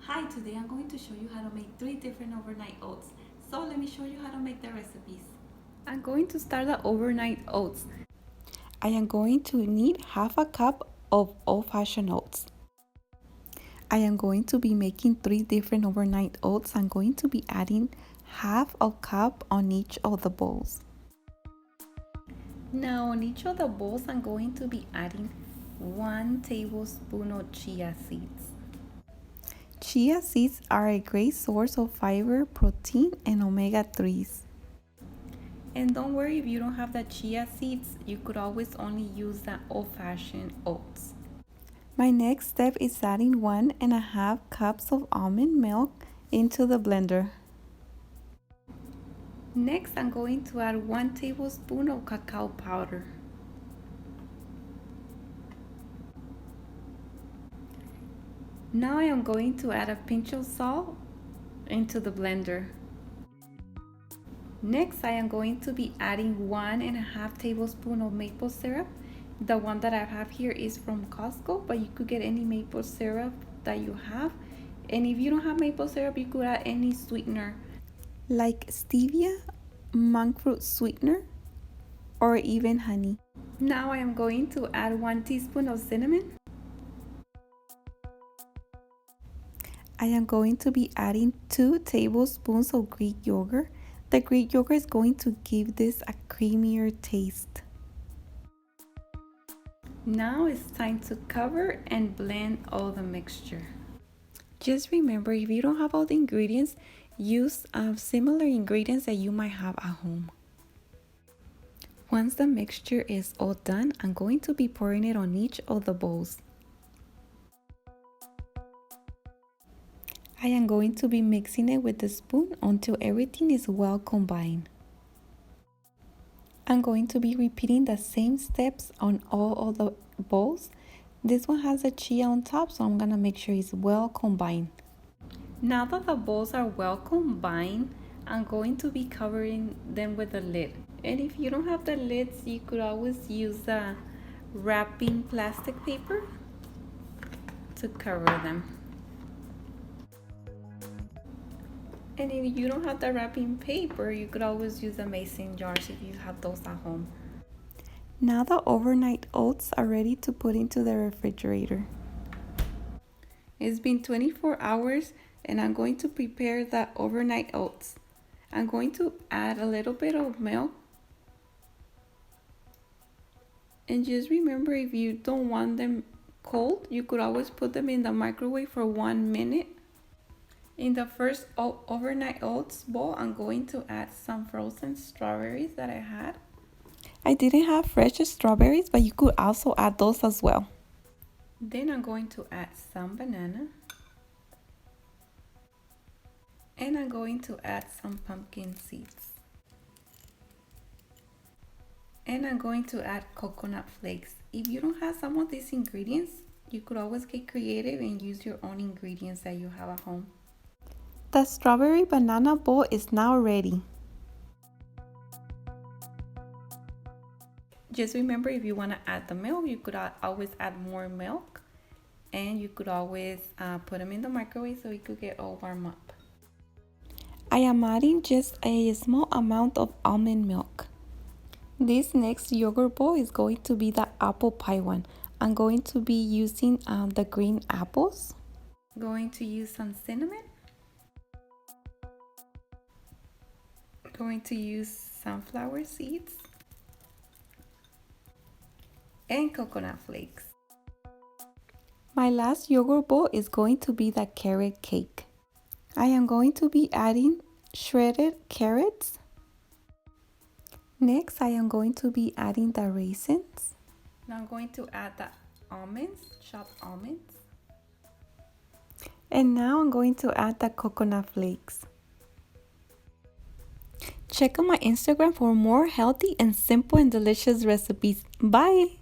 Hi, today I'm going to show you how to make 3 different overnight oats. So let me show you how to make the recipes. I'm going to start the overnight oats. I am going to need half a cup of old-fashioned oats. I am going to be making 3 different overnight oats. I'm going to be adding half a cup on each of the bowls. Now on each of the bowls I'm going to be adding 1 tablespoon of chia seeds. Chia seeds are a great source of fiber, protein, and omega-3s. And don't worry if you don't have the chia seeds, you could always only use the old-fashioned oats. My next step is adding 1.5 cups of almond milk into the blender. Next, I'm going to add 1 tablespoon of cacao powder. Now I am going to add a pinch of salt into the blender. Next, I am going to be adding 1.5 tablespoon of maple syrup. The one that I have here is from Costco, but you could get any maple syrup that you have. And if you don't have maple syrup, you could add any sweetener like stevia, monk fruit sweetener, or even honey. Now I am going to add 1 teaspoon of cinnamon. I am going to be adding 2 tablespoons of Greek yogurt. The Greek yogurt is going to give this a creamier taste. Now it's time to cover and blend all the mixture. Just remember, if you don't have all the ingredients, use similar ingredients that you might have at home. Once the mixture is all done, I'm going to be pouring it on each of the bowls. I am going to be mixing it with a spoon until everything is well combined. I'm going to be repeating the same steps on all of the bowls. This one has a chia on top, so I'm going to make sure it's well combined. Now that the bowls are well combined, I'm going to be covering them with a lid. And if you don't have the lids, you could always use the wrapping plastic paper to cover them. And if you don't have the wrapping paper, you could always use the mason jars if you have those at home. Now the overnight oats are ready to put into the refrigerator. It's been 24 hours and I'm going to prepare the overnight oats. I'm going to add a little bit of milk. And just remember, if you don't want them cold, you could always put them in the microwave for 1 minute. In the first overnight oats bowl, I'm going to add some frozen strawberries that I had. I didn't have fresh strawberries, but you could also add those as well. Then I'm going to add some banana. And I'm going to add some pumpkin seeds. And I'm going to add coconut flakes. If you don't have some of these ingredients, you could always get creative and use your own ingredients that you have at home. The strawberry banana bowl is now ready. Just remember, if you want to add the milk, you could always add more milk. And you could always put them in the microwave so it could get all warm up. I am adding just a small amount of almond milk. This next yogurt bowl is going to be the apple pie one. I'm going to be using the green apples. Going to use some cinnamon. Going to use sunflower seeds and coconut flakes. My last yogurt bowl is going to be the carrot cake. I am going to be adding shredded carrots. Next, I am going to be adding the raisins. Now I'm going to add the almonds, chopped almonds. And now I'm going to add the coconut flakes. Check out my Instagram for more healthy and simple and delicious recipes. Bye!